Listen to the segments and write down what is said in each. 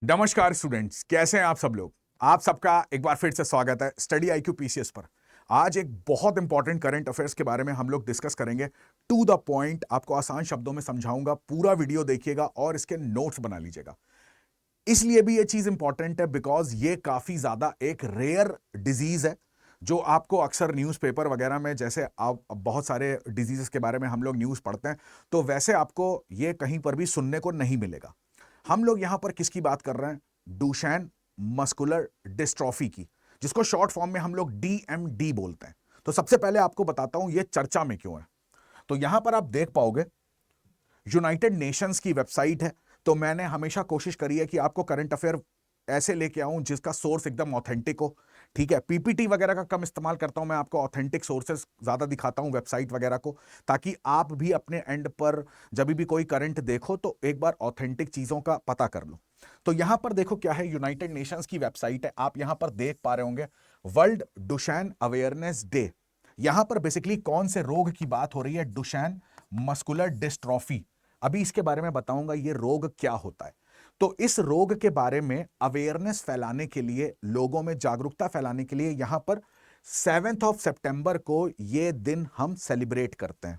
नमस्कार स्टूडेंट्स, कैसे हैं आप सब लोग। आप सबका एक बार फिर से स्वागत है स्टडी आईक्यू पीसीएस पर। आज एक बहुत इंपॉर्टेंट करंट अफेयर्स के बारे में हम लोग डिस्कस करेंगे। टू द पॉइंट, आपको आसान शब्दों में समझाऊंगा। पूरा वीडियो देखिएगा और इसके नोट्स बना लीजिएगा। इसलिए भी ये चीज इंपॉर्टेंट है बिकॉज ये काफी ज्यादा एक रेयर डिजीज है जो आपको अक्सर न्यूज़पेपर वगैरह में, जैसे आप बहुत सारे डिजीजेस के बारे में हम लोग न्यूज़ पढ़ते हैं, तो वैसे आपको ये कहीं पर भी सुनने को नहीं मिलेगा। हम लोग यहां पर किसकी बात कर रहे हैं? डुशेन मस्कुलर डिस्ट्रॉफी की, जिसको शॉर्ट फॉर्म में हम लोग डीएमडी बोलते हैं। तो सबसे पहले आपको बताता हूं ये चर्चा में क्यों है। तो यहां पर आप देख पाओगे यूनाइटेड नेशंस की वेबसाइट है। तो मैंने हमेशा कोशिश करी है कि आपको करंट अफेयर ऐसे लेके आऊं जिसका सोर्स एकदम ऑथेंटिक हो। ठीक है, पीपीटी वगैरह का कम इस्तेमाल करता हूं, मैं आपको ऑथेंटिक सोर्सेस ज्यादा दिखाता हूं, वेबसाइट वगैरह को, ताकि आप भी अपने एंड पर जब भी कोई करंट देखो तो एक बार ऑथेंटिक चीजों का पता कर लो। तो यहां पर देखो क्या है, यूनाइटेड नेशंस की वेबसाइट है, आप यहां पर देख पा रहे होंगे वर्ल्ड डुशेन अवेयरनेस डे। यहां पर बेसिकली कौन से रोग की बात हो रही है? डुशेन मस्कुलर डिस्ट्रॉफी। अभी इसके बारे में बताऊंगा ये रोग क्या होता है। तो इस रोग के बारे में अवेयरनेस फैलाने के लिए, लोगों में जागरूकता फैलाने के लिए यहां पर 7 सितंबर को यह दिन हम सेलिब्रेट करते हैं।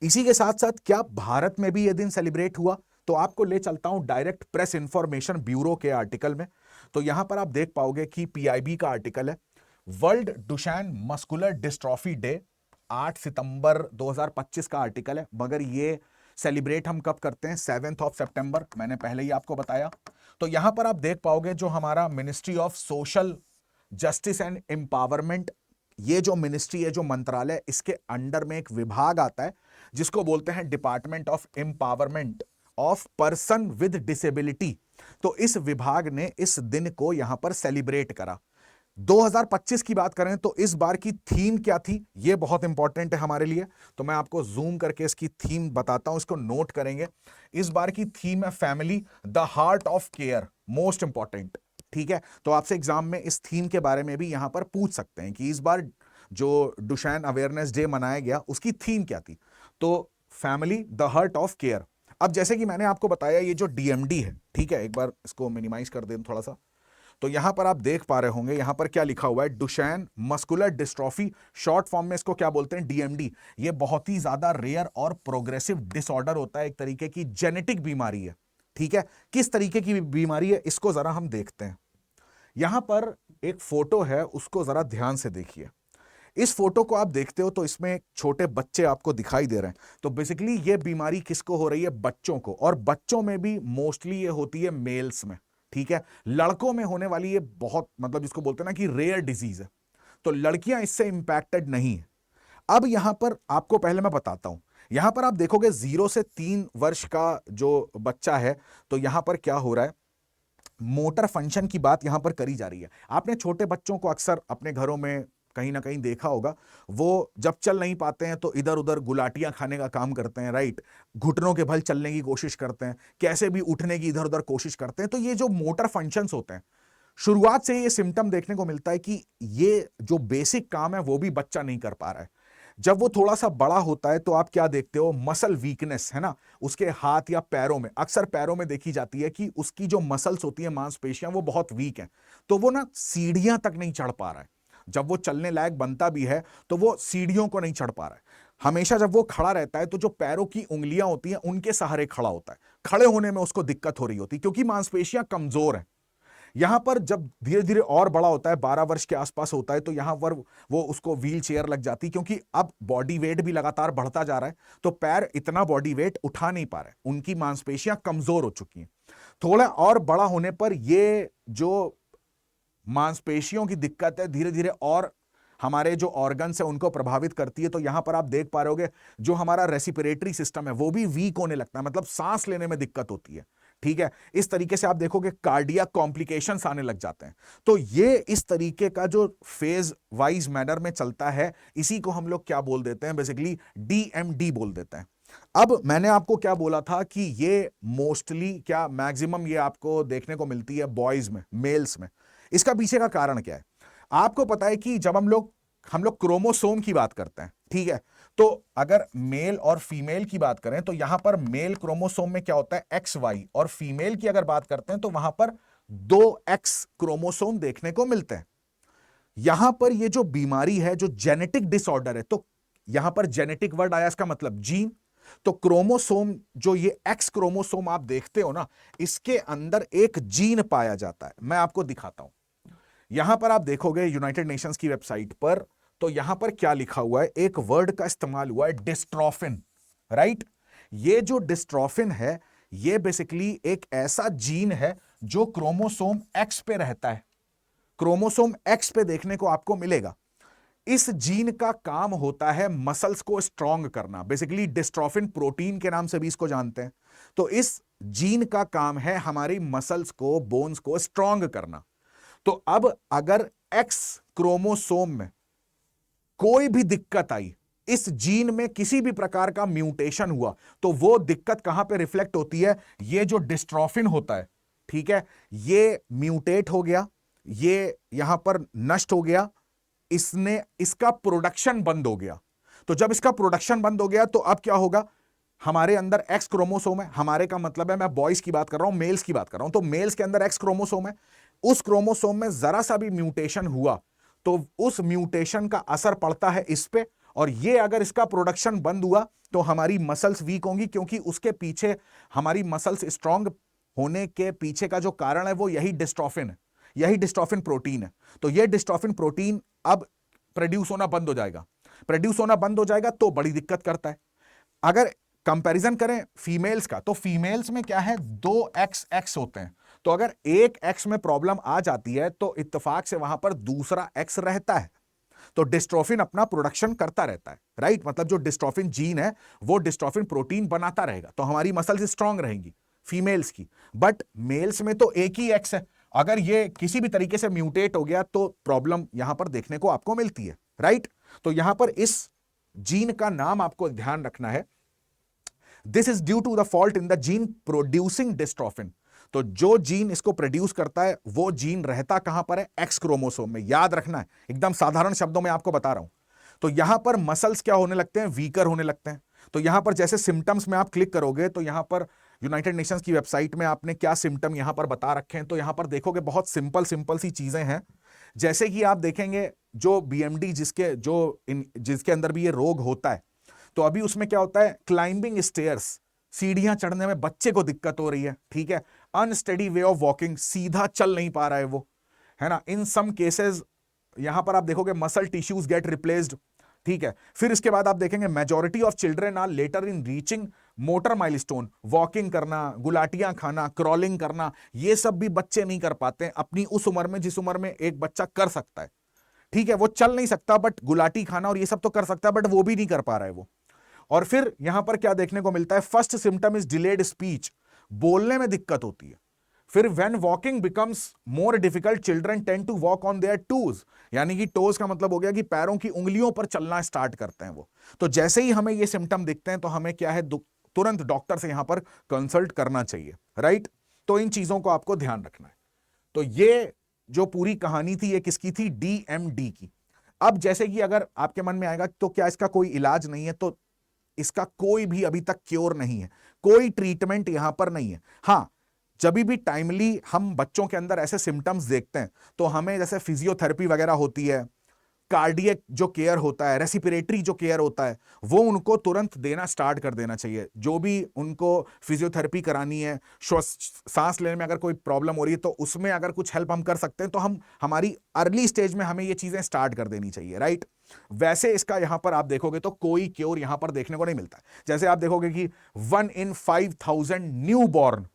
इसी के साथ साथ क्या भारत में भी यह दिन सेलिब्रेट हुआ? तो आपको ले चलता हूं डायरेक्ट प्रेस इंफॉर्मेशन ब्यूरो के आर्टिकल में। तो यहां पर आप देख पाओगे कि पीआईबी का आर्टिकल है, वर्ल्ड डुशेन मस्कुलर डिस्ट्रॉफी डे, 8 सितंबर 2025 का आर्टिकल है। मगर ये सेलिब्रेट हम कब करते हैं? 7 सितंबर, मैंने पहले ही आपको बताया। तो यहां पर आप देख पाओगे जो हमारा ministry of social justice and empowerment, ये जो मिनिस्ट्री है, जो मंत्रालय, इसके अंडर में एक विभाग आता है जिसको बोलते हैं department of empowerment of person with disability. तो इस विभाग ने इस दिन को यहां पर सेलिब्रेट करा। 2025 की बात करें तो इस बार की थीम क्या थी, यह बहुत इंपॉर्टेंट है हमारे लिए। तो मैं आपको जूम करके इसकी थीम बताता हूं, इसको नोट करेंगे। इस बार की थीम है family the heart of care, most important. ठीक है, तो आपसे एग्जाम में इस थीम के बारे में भी यहां पर पूछ सकते हैं कि इस बार जो डुशेन अवेयरनेस डे मनाया गया उसकी थीम क्या थी। तो family the heart of care. अब जैसे कि मैंने आपको बताया ये जो डीएमडी है, ठीक है, एक बार इसको मिनिमाइज कर दें थोड़ा सा। तो यहां पर आप देख पा रहे होंगे, यहां पर क्या लिखा हुआ है? डुशेन मस्कुलर डिस्ट्रॉफी, शॉर्ट फॉर्म में इसको क्या बोलते हैं? डीएमडी। ये बहुत ही ज्यादा रेयर और प्रोग्रेसिव डिसऑर्डर होता है, एक तरीके की जेनेटिक बीमारी है। ठीक है, किस तरीके की बीमारी है इसको जरा हम देखते हैं। यहां पर एक फोटो है, उसको जरा ध्यान से देखिए। इस फोटो को आप देखते हो तो इसमें छोटे बच्चे आपको दिखाई दे रहे हैं। तो बेसिकली ये बीमारी किसको हो रही है? बच्चों को। और बच्चों में भी मोस्टली ये होती है मेल्स में। ठीक है, लड़कों में होने वाली ये बहुत, मतलब जिसको बोलते हैं ना कि रेयर डिजीज है। तो लड़कियां इससे इंपैक्टेड नहीं है। अब यहां पर आपको पहले मैं बताता हूं, यहां पर आप देखोगे 0 से 3 वर्ष का जो बच्चा है, तो यहां पर क्या हो रहा है? मोटर फंक्शन की बात यहां पर करी जा रही है। आपने छोटे बच्चों को अक्सर अपने घरों में कहीं ना कहीं देखा होगा, वो जब चल नहीं पाते हैं तो इधर उधर गुलाटियां खाने का काम करते हैं, राइट? घुटनों के बल चलने की कोशिश करते हैं, कैसे भी उठने की इधर उधर कोशिश करते हैं। तो ये जो मोटर फंक्शंस होते हैं, शुरुआत से ये सिम्टम देखने को मिलता है कि ये जो बेसिक काम है वो भी बच्चा नहीं कर पा रहा है। जब वो थोड़ा सा बड़ा होता है तो आप क्या देखते हो? मसल वीकनेस, है ना? उसके हाथ या पैरों में, अक्सर पैरों में देखी जाती है कि उसकी जो मसल्स होती है, मांसपेशियां, वो बहुत वीक हैं। तो वो ना सीढ़ियां तक नहीं चढ़ पा रहा है। जब वो चलने लायक बनता भी है तो वो सीढ़ियों को नहीं चढ़ पा रहा है। हमेशा जब वो खड़ा रहता है तो जो पैरों की उंगलियां होती हैं उनके सहारे खड़ा होता है। खड़े होने में उसको दिक्कत हो रही होती है क्योंकि मांसपेशियां कमजोर हैं। यहां पर जब धीरे धीरे और बड़ा होता है, 12 वर्ष के आसपास होता है, तो यहां पर वो उसको व्हील चेयर लग जाती है, क्योंकि अब बॉडी वेट भी लगातार बढ़ता जा रहा है। तो पैर इतना बॉडी वेट उठा नहीं पा रहे, उनकी मांसपेशियां कमजोर हो चुकी हैं। थोड़ा और बड़ा होने पर ये जो मांसपेशियों की दिक्कत है धीरे धीरे और हमारे जो ऑर्गन्स है उनको प्रभावित करती है। तो यहां पर आप देख पा रहे होगे जो हमारा रेस्पिरेटरी सिस्टम है वो भी वीक होने लगता है, मतलब सांस लेने में दिक्कत होती है। ठीक है, इस तरीके से आप देखोगे कार्डियक कॉम्प्लिकेशंस आने लग जाते हैं। तो ये इस तरीके का जो फेज वाइज मैनर में चलता है, इसी को हम लोग क्या बोल देते हैं? बेसिकली डीएमडी बोल देते हैं। अब मैंने आपको क्या बोला था कि ये मोस्टली, क्या मैक्सिमम, ये आपको देखने को मिलती है बॉयज में, मेल्स में। इसका पीछे का कारण क्या है? आपको पता है कि जब हम लोग क्रोमोसोम की बात करते हैं, ठीक है, तो अगर मेल और फीमेल की बात करें तो यहां पर मेल क्रोमोसोम में क्या होता है? X Y. और फीमेल की अगर बात करते हैं तो वहां पर 2 एक्स क्रोमोसोम देखने को मिलते हैं। यहां पर ये जो बीमारी है, जो जेनेटिक डिसऑर्डर है, तो यहां पर जेनेटिक वर्ड आया, इसका मतलब जीन। तो क्रोमोसोम, जो ये एक्स क्रोमोसोम आप देखते हो ना, इसके अंदर एक जीन पाया जाता है। मैं आपको दिखाता हूं। यहां पर आप देखोगे यूनाइटेड नेशंस की वेबसाइट पर, तो यहां पर क्या लिखा हुआ है, एक वर्ड का इस्तेमाल हुआ है, डिस्ट्रोफिन, राइट। ये जो डिस्ट्रोफिन है, ये बेसिकली एक ऐसा जीन है जो क्रोमोसोम एक्स पे रहता है। क्रोमोसोम एक्स पे देखने को आपको मिलेगा। इस जीन का काम होता है मसल्स को स्ट्रांग करना। बेसिकली डिस्ट्रोफिन प्रोटीन के नाम से भी इसको जानते हैं। तो इस जीन का काम है हमारी मसल्स को, बोन्स को स्ट्रांग करना। तो अब अगर एक्स क्रोमोसोम में कोई भी दिक्कत आई, इस जीन में किसी भी प्रकार का म्यूटेशन हुआ, तो वो दिक्कत कहां पे रिफ्लेक्ट होती है, ये जो डिस्ट्रोफिन होता है, ठीक है, ये म्यूटेट हो गया, ये यहां पर नष्ट हो गया, इसका प्रोडक्शन बंद हो गया। तो जब इसका प्रोडक्शन बंद हो गया, तो अब क्या होगा, हमारे अंदर एक्स क्रोमोसोम है, हमारे का मतलब है मैं बॉयज की बात कर रहा हूं, मेल्स की बात कर रहा हूं, तो मेल्स के अंदर एक्स क्रोमोसोम है। उस क्रोमोसोम में जरा सा भी म्यूटेशन हुआ, तो उस म्यूटेशन का असर पड़ता है इस पे, और ये अगर इसका प्रोडक्शन बंद हुआ तो हमारी मसल्स वीक होंगी, क्योंकि उसके पीछे, हमारी मसल्स स्ट्रांग होने के पीछे का जो कारण है वो यही डिस्ट्रोफिन है, यही डिस्ट्रोफिन प्रोटीन है। तो ये डिस्ट्रोफिन प्रोटीन अब प्रोड्यूस होना बंद हो जाएगा। प्रोड्यूस होना बंद हो जाएगा तो बड़ी दिक्कत करता है। अगर कंपैरिजन करें फीमेल्स का, तो फीमेल्स में क्या है, 2 एक्स होते हैं। तो अगर एक एक्स में प्रॉब्लम आ जाती है, तो इत्तेफाक से वहां पर दूसरा एक्स रहता है, तो डिस्ट्रोफिन अपना प्रोडक्शन करता रहता है, राइट। मतलब जो डिस्ट्रोफिन जीन है वो डिस्ट्रोफिन प्रोटीन बनाता रहेगा, तो हमारी मसल्स स्ट्रांग रहेंगी फीमेल्स की। बट मेल्स में तो एक ही एक्स है, अगर ये किसी भी तरीके से म्यूटेट हो गया तो प्रॉब्लम यहां पर देखने को आपको मिलती है, राइट। तो यहां पर इस जीन का नाम आपको ध्यान रखना है, this is due to the fault in the gene producing dystrophin. तो जो जीन इसको प्रोड्यूस करता है, वो जीन रहता कहां पर है, एक्स क्रोमोसोम में। याद रखना है, एकदम साधारण शब्दों में आपको बता रहा हूं। तो यहां पर मसल्स क्या होने लगते हैं, वीकर होने लगते हैं। तो यहां पर जैसे सिम्टम्स में आप क्लिक करोगे, तो यहां पर यूनाइटेड नेशंस की वेबसाइट में आपने क्या सिम्टम यहां पर बता रखे हैं, तो यहां पर देखोगे बहुत सिंपल सिंपल सी चीजें हैं। जैसे कि आप देखेंगे, जो बीएमडी जिसके अंदर भी ये रोग होता है, तो अभी उसमें क्या होता है, क्लाइंबिंग स्टेयर्स, सीढ़ियां चढ़ने में बच्चे को दिक्कत हो रही है, ठीक है। अनस्टेडी वे ऑफ वॉकिंग, सीधा चल नहीं पा रहा है वो, है ना। इन सम केसेस यहां पर आप देखोगे मसल टिश्यूज गेट रिप्लेस्ड, ठीक है। फिर इसके बाद आप देखेंगे majority of children are later in reaching motor milestone, walking करना, गुलाटियां खाना, क्रॉलिंग करना, ये सब भी बच्चे नहीं कर पाते हैं अपनी उस उम्र में जिस उम्र में एक बच्चा कर सकता है, ठीक है। वो चल नहीं सकता, बट गुलाटी खाना और ये सब तो कर सकता है, बट वो भी नहीं कर पा रहा है वो। और फिर यहां पर क्या देखने को मिलता है, first symptom is delayed speech, बोलने में दिक्कत होती है। फिर when walking becomes more difficult, children tend to walk on their toes, यानी कि टोज का मतलब हो गया कि पैरों की उंगलियों पर चलना स्टार्ट करते हैं वो। तो जैसे ही हमें ये सिम्टम दिखते हैं, तो हमें क्या है, तुरंत डॉक्टर से यहां पर कंसल्ट करना चाहिए, राइट। तो इन चीजों को आपको ध्यान रखना है। तो ये जो पूरी कहानी थी, ये किसकी थी, डीएमडी की। अब जैसे कि अगर आपके मन में आएगा तो क्या इसका कोई इलाज नहीं है, तो इसका कोई भी अभी तक क्योर नहीं है, कोई ट्रीटमेंट यहां पर नहीं है। हां, जब भी टाइमली हम बच्चों के अंदर ऐसे सिम्टम्स देखते हैं, तो हमें जैसे फिजियोथेरेपी वगैरह होती है, कार्डियक जो केयर होता है, रेस्पिरेटरी जो केयर होता है, वो उनको तुरंत देना स्टार्ट कर देना चाहिए। जो भी उनको फिजियोथेरेपी करानी है, सांस लेने में अगर कोई प्रॉब्लम हो रही है, तो उसमें अगर कुछ हेल्प हम कर सकते हैं, तो हम हमारी अर्ली स्टेज में हमें ये चीजें स्टार्ट कर देनी चाहिए, राइट। वैसे इसका यहां पर आप देखोगे तो कोई क्योर यहां पर देखने को नहीं मिलता। जैसे आप देखोगे कि 1 in 5,000 new born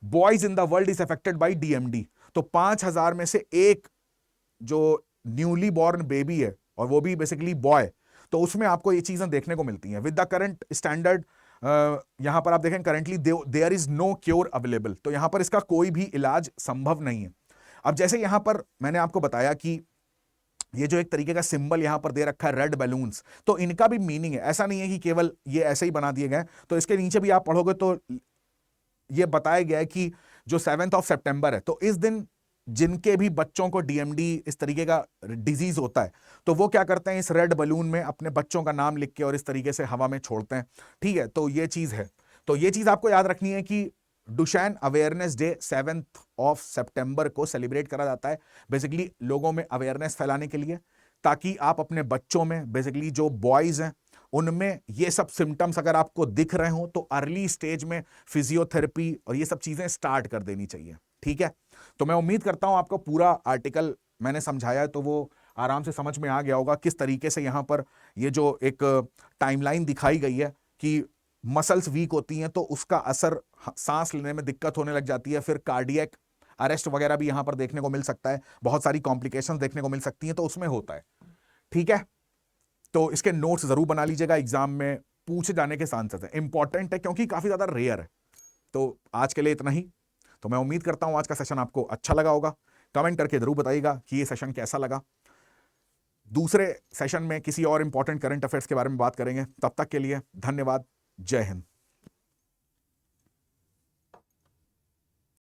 boys in the world is affected by DMD. तो 5,000 में से एक जो न्यूली बॉर्न बेबी है, और वो भी बेसिकली बॉय, तो उसमें आपको ये चीजें देखने को मिलती हैं। विद द करंट स्टैंडर्ड, यहां पर आप देखें currently there is no cure available, तो यहां पर इसका कोई भी इलाज संभव नहीं है। अब जैसे यहां पर मैंने आपको बताया कि ये जो एक तरीके का सिंबल यहां पर दे रखा है, रेड बैलून्स, तो इनका भी मीनिंग है। ऐसा नहीं है कि केवल ये ऐसे ही बना दिए गए, तो इसके नीचे भी आप पढ़ोगे तो ये बताया गया है कि जो 7 सितंबर है, तो इस दिन जिनके भी बच्चों को डीएमडी इस तरीके का डिजीज होता है, तो वो क्या करते हैं, इस रेड बलून में अपने बच्चों का नाम लिख के और इस तरीके से हवा में छोड़ते हैं, ठीक है। तो ये चीज है, तो ये चीज आपको याद रखनी है कि डुशेन अवेयरनेस डे 7 सितंबर को सेलिब्रेट करा जाता है बेसिकली लोगों में अवेयरनेस फैलाने के लिए, ताकि आप अपने बच्चों में बेसिकली जो बॉयज हैं उनमें ये सब सिम्टम्स अगर आपको दिख रहे हो तो अर्ली स्टेज में फिजियोथेरेपी और ये सब चीजें स्टार्ट कर देनी चाहिए। ठीक है, तो मैं उम्मीद करता हूं आपको पूरा आर्टिकल मैंने समझाया है तो वो आराम से समझ में आ गया होगा किस तरीके से यहां पर ये जो एक टाइमलाइन दिखाई गई है कि मसल्स वीक होती हैं तो उसका असर सांस लेने में दिक्कत होने लग जाती है, फिर कार्डियक अरेस्ट वगैरह भी यहां पर देखने को मिल सकता है, बहुत सारी कॉम्प्लिकेशंस देखने को मिल सकती हैं, तो उसमें होता है। ठीक है, तो इसके नोट्स जरूर बना लीजिएगा, एग्जाम में पूछे जाने के चांसेस है, इंपॉर्टेंट है क्योंकि काफी ज्यादा रेयर है। तो आज के लिए इतना ही। तो मैं उम्मीद करता हूं आज का सेशन आपको अच्छा लगा होगा। कमेंट करके जरूर बताइएगा कि ये सेशन कैसा लगा। दूसरे सेशन में किसी और इंपॉर्टेंट करंट अफेयर्स के बारे में बात करेंगे। तब तक के लिए धन्यवाद। जय हिंद।